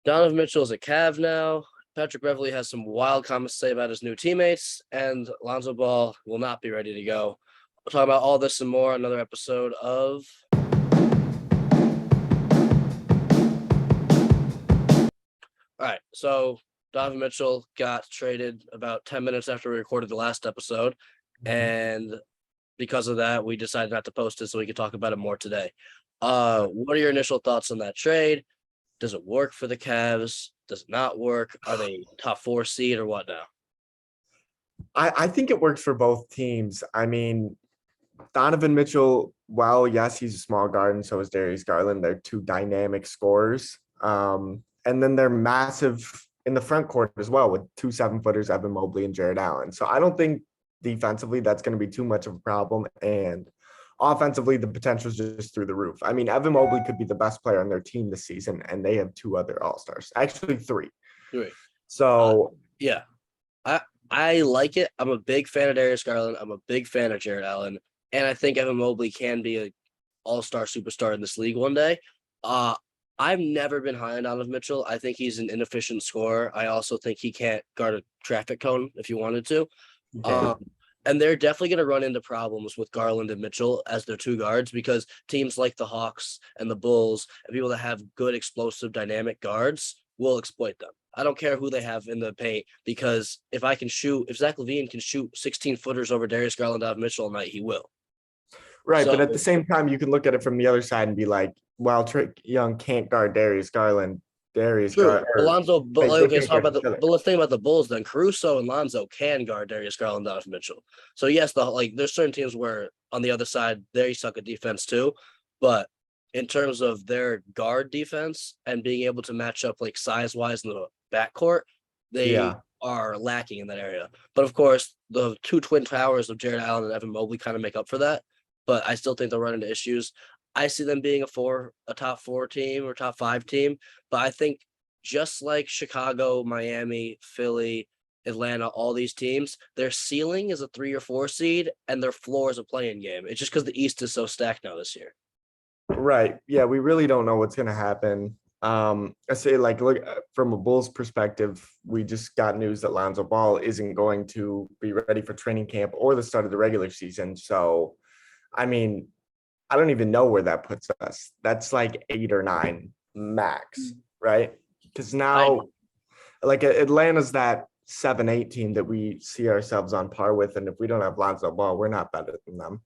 Donovan Mitchell is a Cav now. Patrick Beverley has some wild comments to say about his new teammates, and Lonzo Ball will not be ready to go. We'll talk about all this and more on another episode of. All right, so Donovan Mitchell got traded about 10 minutes after we recorded the last episode, and because of that, we decided not to post it so we could talk about it more today. What are your initial thoughts on that trade? Does it work for the Cavs? Does it not work? Are they top 4 seed or what now? I think it works for both teams. I mean, Donovan Mitchell, well, yes, he's a small guard, and so is Darius Garland. They're two dynamic scorers. And then they're massive in the front court as well with 2 7-footers, Evan Mobley and Jared Allen. So I don't think defensively that's going to be too much of a problem. And offensively, the potential is just through the roof. I mean, Evan Mobley could be the best player on their team this season, and they have 2 other All-Stars, actually 3. So yeah, I like it. I'm a big fan of Darius Garland. I'm a big fan of Jared Allen, and I think Evan Mobley can be an all-star superstar in this league one day. I've never been high on Donovan Mitchell. I think he's an inefficient scorer. I also think he can't guard a traffic cone if you wanted to. And they're definitely going to run into problems with Garland and Mitchell as their 2 guards because teams like the Hawks and the Bulls and people that have good, explosive, dynamic guards will exploit them. I don't care who they have in the paint because if Zach LaVine can shoot 16-footers over Darius Garland out of Mitchell all night, he will. Right, but at the same time, you can look at it from the other side and be like, well, Trae Young can't guard Darius Garland. Lonzo, but let's think about the Bulls then. Caruso and Lonzo can guard Darius Garland out of Mitchell. So yes, there's certain teams where on the other side they suck at defense too, but in terms of their guard defense and being able to match up like size wise in the backcourt, they are lacking in that area. But of course, the 2 twin towers of Jared Allen and Evan Mobley kind of make up for that. But I still think they'll run into issues. I see them being a top 4 team or top 5 team, but I think just like Chicago, Miami, Philly, Atlanta, all these teams, their ceiling is a 3 or 4 seed and their floor is a play-in game. It's just because the East is so stacked now this year. Right. Yeah, we really don't know what's going to happen. I say, look, from a Bulls perspective, we just got news that Lonzo Ball isn't going to be ready for training camp or the start of the regular season. So, I mean, I don't even know where that puts us. That's like 8 or 9 max, right? Because now, Atlanta's that 7-8 team that we see ourselves on par with, and if we don't have Lonzo Ball, we're not better than them.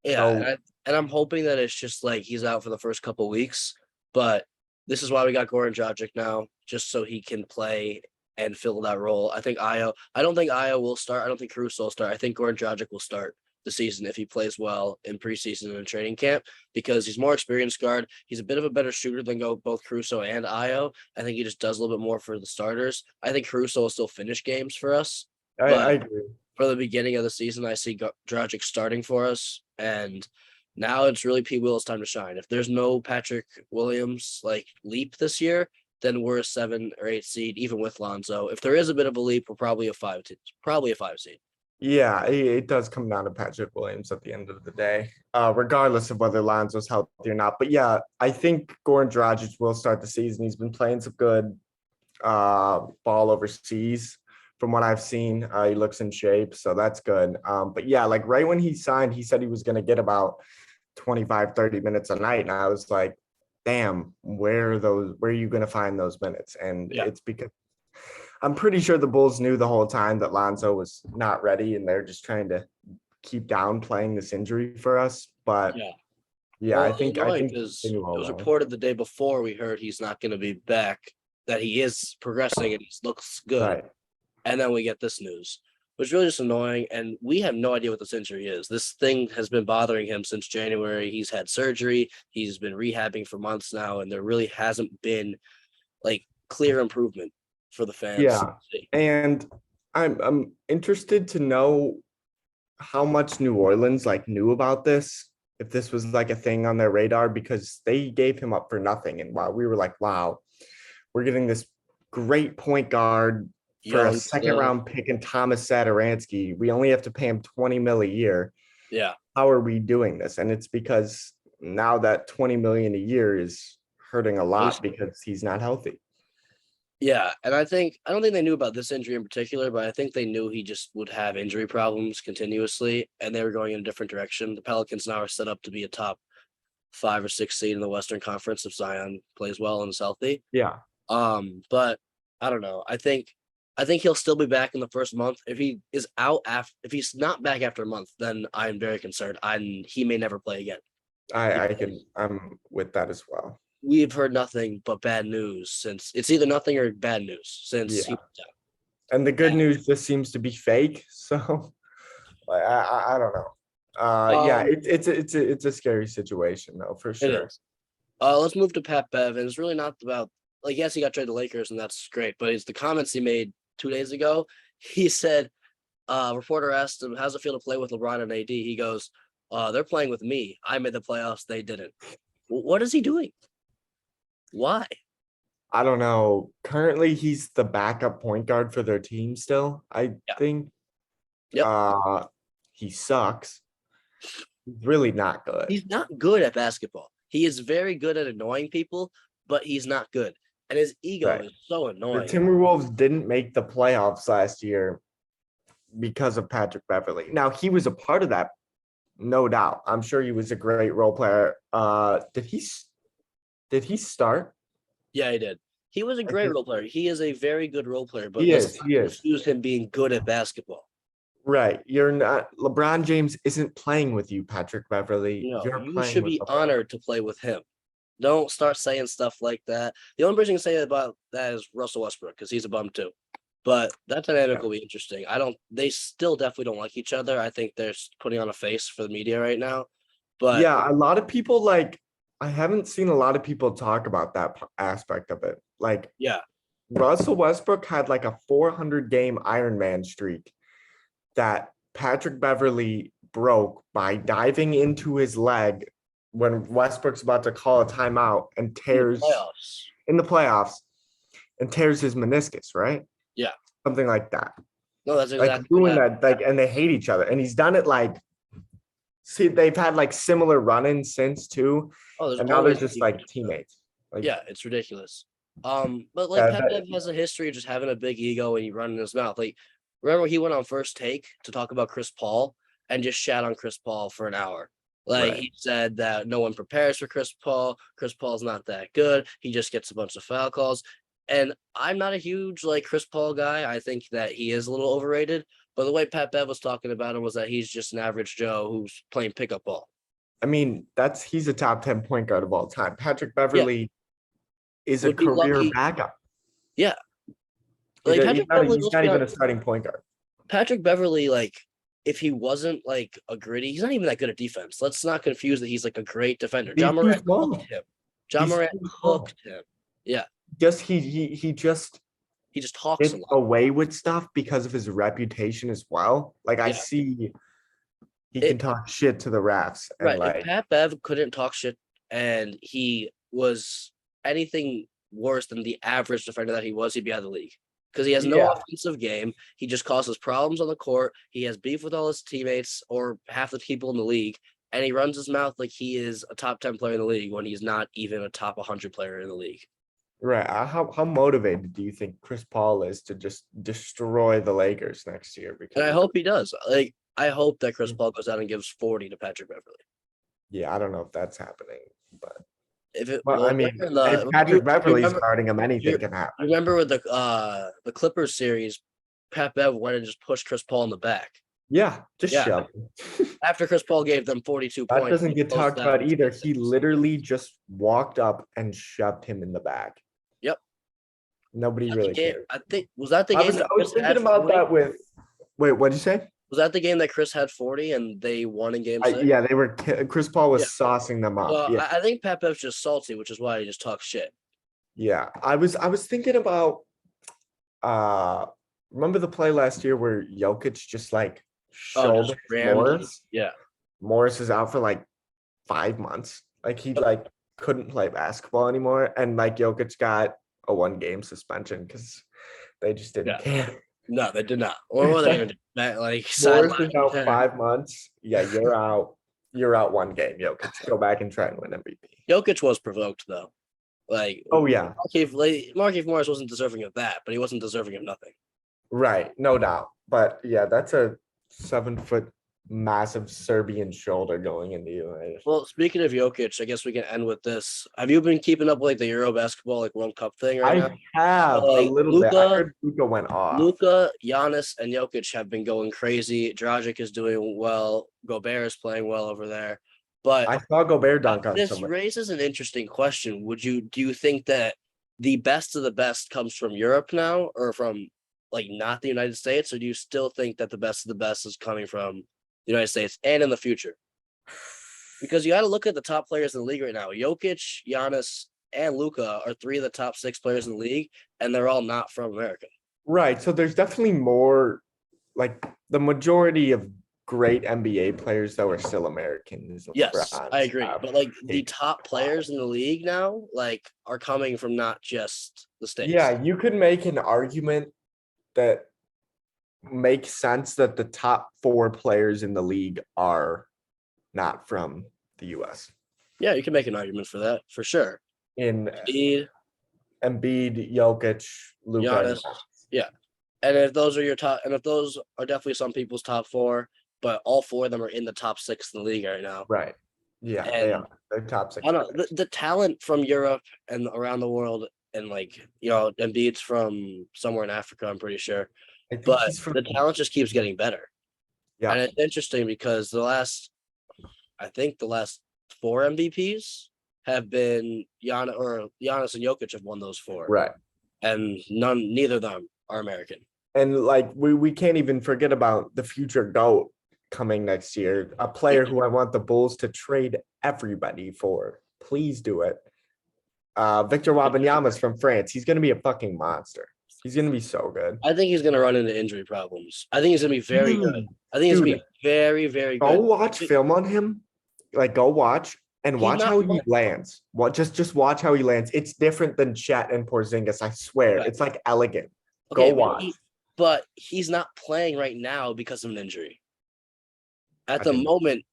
Yeah, and I'm hoping that it's just like he's out for the first couple of weeks, but this is why we got Goran Dragic now, just so he can play and fill that role. I don't think Ayo will start. I don't think Caruso will start. I think Goran Dragic will start the season if he plays well in preseason and training camp because he's more experienced guard. He's a bit of a better shooter than both Caruso and Ayo. I think he just does a little bit more for the starters. I think Caruso will still finish games for us. I agree. For the beginning of the season, I see Dragic starting for us, and now it's really P. Will's time to shine. If there's no Patrick Williams leap this year, then we're a 7 or 8 seed, even with Lonzo. If there is a bit of a leap, we're probably a 5 seed. Yeah, it does come down to Patrick Williams at the end of the day, regardless of whether Lonzo's healthy or not. But yeah, I think Goran Dragic will start the season. He's been playing some good ball overseas. From what I've seen, he looks in shape, so that's good. But yeah, right when he signed, he said he was going to get about 25, 30 minutes a night. And I was like, damn, where are you going to find those minutes? And it's because I'm pretty sure the Bulls knew the whole time that Lonzo was not ready, and they're just trying to keep downplaying this injury for us. But I think it was reported the day before we heard he's not going to be back, that he is progressing and he looks good. Right. And then we get this news, which is really just annoying. And we have no idea what this injury is. This thing has been bothering him since January. He's had surgery. He's been rehabbing for months now, and there really hasn't been clear improvement for the fans. Yeah, and I'm interested to know how much New Orleans knew about this, if this was a thing on their radar, because they gave him up for nothing. And while we were wow, we're getting this great point guard for a second-round pick in Thomas Satoransky. We only have to pay him $20 million a year. Yeah, how are we doing this? And it's because now that $20 million a year is hurting a lot because he's not healthy. Yeah, and I don't think they knew about this injury in particular, but I think they knew he just would have injury problems continuously, and they were going in a different direction. The Pelicans now are set up to be a top 5 or 6 seed in the Western Conference if Zion plays well and is healthy. Yeah. But I don't know. I think he'll still be back in the first month. If he is out after, if he's not back after a month, then I'm very concerned. He may never play again. I'm with that as well. We've heard nothing but bad news since it's either nothing or bad news since he went down. And the good news just seems to be fake. So like, I don't know. Yeah, it's a scary situation though, for sure. It is. Let's move to Pat Bev, and it's really not about yes, he got traded to the Lakers, and that's great, but it's the comments he made 2 days ago. He said, reporter asked him, how's it feel to play with LeBron and AD? He goes, they're playing with me. I made the playoffs. They didn't. What is he doing? Why? I don't know. Currently, he's the backup point guard for their team still, I think. Yep. He sucks. He's really not good. He's not good at basketball. He is very good at annoying people, but he's not good. And his ego is so annoying. The Timberwolves didn't make the playoffs last year because of Patrick Beverley. Now, he was a part of that, no doubt. I'm sure he was a great role player. Did he start? Yeah, he did. He was a great role player. He is a very good role player, but he is. Excuse him being good at basketball. Right. You're not. LeBron James isn't playing with you, Patrick Beverley. No, you should be honored to play with him. Don't start saying stuff like that. The only person who can say about that is Russell Westbrook because he's a bum too. But that dynamic will be interesting. They still definitely don't like each other. I think they're putting on a face for the media right now. But yeah, a lot of people I haven't seen a lot of people talk about that aspect of it. Russell Westbrook had like a 400 game Iron Man streak that Patrick Beverley broke by diving into his leg when Westbrook's about to call a timeout and tears in the playoffs and tears his meniscus, right? Yeah. Something like that. No, that's exactly doing that. And they hate each other. And he's done it they've had similar run-ins since too. And now they're just teammates. Yeah, it's ridiculous. But Pat Bev has a history of just having a big ego and he running his mouth. Remember he went on First Take to talk about Chris Paul and just shat on Chris Paul for an hour. He said that no one prepares for Chris Paul. Chris Paul's not that good. He just gets a bunch of foul calls. And I'm not a huge Chris Paul guy. I think that he is a little overrated. But the way Pat Bev was talking about him was that he's just an average Joe who's playing pickup ball. I mean, he's a top 10 point guard of all time. Patrick Beverley is a career backup. Yeah. He's not even a starting point guard. Patrick Beverley, if he wasn't a gritty, he's not even that good at defense. Let's not confuse that he's a great defender. John Morant hooked him. John Morant hooked him. Yeah. He just talks away with stuff because of his reputation as well. I see he can talk shit to the refs. And if Pat Bev couldn't talk shit and he was anything worse than the average defender that he was, he'd be out of the league. Because he has no offensive game. He just causes problems on the court. He has beef with all his teammates or half the people in the league. And he runs his mouth like he is a top 10 player in the league when he's not even a top 100 player in the league. Right. How motivated do you think Chris Paul is to just destroy the Lakers next year? And I hope he does. I hope that Chris Paul goes out and gives 40 to Patrick Beverley. Yeah, I don't know if that's happening, but if Patrick Beverley's guarding him, anything can happen. Remember with the Clippers series, Pat Bev went and just pushed Chris Paul in the back. Yeah, shove him. After Chris Paul gave them 42 points. That doesn't get talked about either. He literally just walked up and shoved him in the back. Yep. Nobody really cared. I think was that the game. I was thinking about that with. Wait, what did you say? Was that the game that Chris had 40 and they won in game 6? Yeah, they were. Chris Paul was saucing them up. Well, I think Pat Bev's just salty, which is why he just talks shit. Yeah, I was thinking about. Remember the play last year where Jokic just shouldered Morris? Yeah, Morris is out for 5 months. He couldn't play basketball anymore, and Jokic got a 1-game suspension because they just didn't care. No, they did not. Or were they even Morris is out 5 months. Yeah, you're out. You're out 1 game. Jokic, go back and try and win MVP. Jokic was provoked though. Like, Oh yeah, Markieff Morris wasn't deserving of that, but he wasn't deserving of nothing. right, no doubt. But yeah, that's a 7 foot massive Serbian shoulder going into you. Well, speaking of Jokic, I guess we can end with this. Have you been keeping up with like the Euro basketball like World Cup thing right now? I have a Like little bit. I heard Luka went off. Luka, Giannis, and Jokic have been going crazy. Dragic is doing well. Gobert is playing well over there. But I saw Gobert dunk on this someone. raises an interesting question. Do you think that the best of the best comes from Europe now, or from like not the United States, or do you still think that the best of the best is coming from the United States and in the future? Because you got to look at the top players in the league right now. Jokic, Giannis, and Luka are 3 of the top 6 players in the league, and they're all not from America. Right. So there's definitely more, like the majority of great NBA players that were still Americans. Yes, I agree. But like the top players in the league now, like are coming from not just the States. Yeah, you could make an argument that makes sense that the top 4 players in the league are not from the US. Yeah, you can make an argument for that, for sure. In Embiid, Jokic, Luka. Giannis. Yeah. And if those are your top, and if those are definitely some people's top 4, but all 4 of them are in the top 6 in the league right now. Right. Yeah, and they are. They're top 6. I don't know. The talent from Europe and around the world, and like, you know, Embiid's from somewhere in Africa, I'm pretty sure. But the talent just keeps getting better. Yeah. And it's interesting because the last 4 MVPs have been Giannis and Jokic have won those 4. Right. And neither of them are American. And like we can't even forget about the future GOAT coming next year, a player who I want the Bulls to trade everybody for. Please do it. Victor Wembanyama's from France. He's going to be a fucking monster. He's going to be so good. I think he's going to run into injury problems. I think he's going to be very good. I think he's going to be very, very good. Go watch film on him. Like, go watch and watch how he lands. Just watch how he lands. It's different than Chet and Porzingis, I swear. Right. It's like elegant. Okay, go watch. But he's not playing right now because of an injury. At the moment,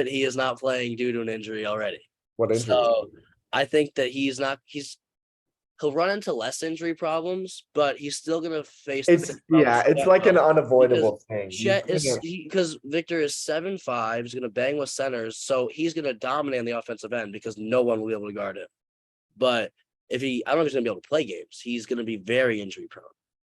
he is not playing due to an injury already. What injury? So I think that he'll run into less injury problems, but he's still gonna face. It's like an unavoidable thing. Because Victor is 7'5", he's gonna bang with centers, so he's gonna dominate on the offensive end because no one will be able to guard him. But I don't know if he's gonna be able to play games. He's gonna be very injury prone.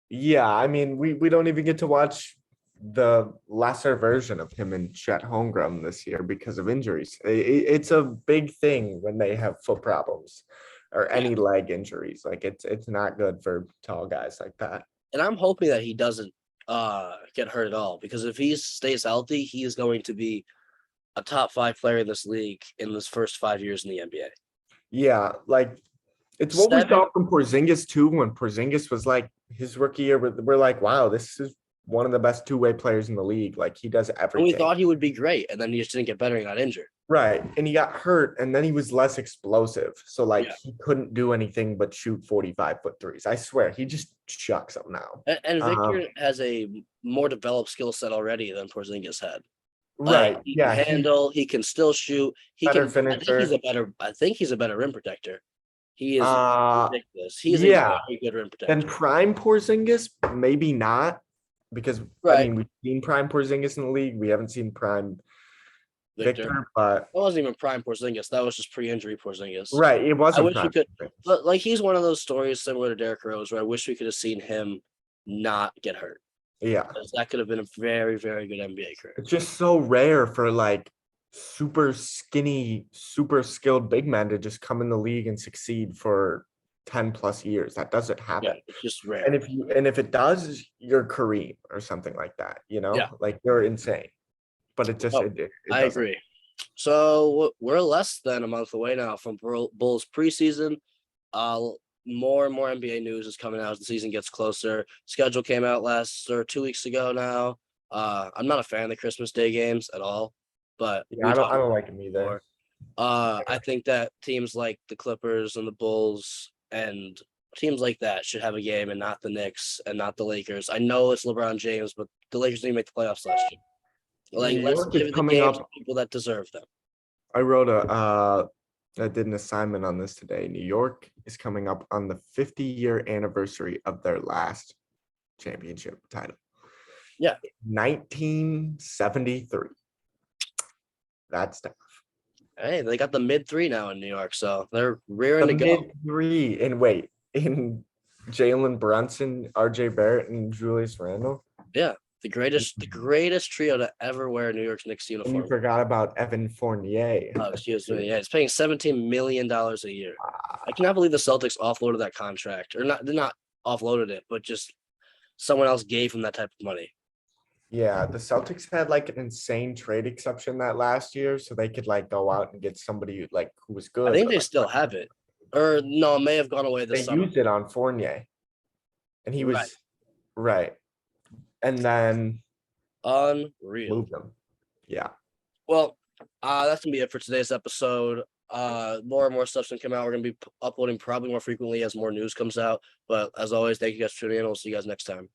Yeah, I mean, we don't even get to watch the lesser version of him and Chet Holmgren this year because of injuries. It's a big thing when they have foot problems or any leg injuries. Like it's not good for tall guys like that. And I'm hoping that he doesn't get hurt at all, because if he stays healthy, he is going to be a top 5 player in this league in his first 5 years in the NBA. Yeah, like it's what we saw from Porzingis too. When Porzingis was like his rookie year, we're like, wow, this is one of the best two-way players in the league. Like he does everything. And we thought he would be great, and then he just didn't get better and got injured. Right, and he got hurt, and then he was less explosive. So like he couldn't do anything but shoot 45-foot threes. I swear, he just chucks them now. And Victor has a more developed skill set already than Porzingis had. Right. He can handle. He can still shoot. Finisher. I think he's a better rim protector. He is ridiculous. He's a very good rim protector. And prime Porzingis, maybe not, because I mean we've seen prime Porzingis in the league. We haven't seen prime Victor, but that wasn't even prime Porzingis. That was just pre-injury Porzingis. Right. It wasn't. I wish we could, but like he's one of those stories similar to Derrick Rose, where I wish we could have seen him not get hurt. Yeah, that could have been a very, very good NBA career. It's just so rare for like super skinny, super skilled big men to just come in the league and succeed for 10 plus years. That doesn't happen. Yeah, it's just rare. And if it does, you're Kareem or something like that. You know, like you're insane. But it just I agree. So we're less than a month away now from Bulls preseason. More and more NBA news is coming out as the season gets closer. Schedule came out 2 weeks ago now. I'm not a fan of the Christmas Day games at all, but I don't like them either. I think that teams like the Clippers and the Bulls and teams like that should have a game, and not the Knicks and not the Lakers. I know it's LeBron James, but the Lakers didn't make the playoffs last year. Like, let's give the games to people that deserve them. I wrote a I did an assignment on this today. New York is coming up on the 50-year anniversary of their last championship title. Yeah. 1973. That's tough. Hey, they got the mid-3 now in New York, so they're rearing The to go. mid-3, and wait, in Jalen Brunson, RJ Barrett, and Julius Randle. Yeah, the greatest trio to ever wear New York's Knicks And uniform. you forgot about Evan Fournier. Oh, excuse me. Yeah, it's paying $17 million a year. I cannot believe the Celtics offloaded that contract, or not offloaded it, but just someone else gave him that type of money. Yeah, the Celtics had like an insane trade exception that last year, so they could like go out and get somebody like who was good. I think they still have it, or no, it may have gone away this summer. They used it on Fournier, and he was right. And then unreal. moved him. Yeah. Well, that's gonna be it for today's episode. More and more stuff's gonna come out. We're gonna be uploading probably more frequently as more news comes out. But as always, thank you guys for tuning in. We'll see you guys next time.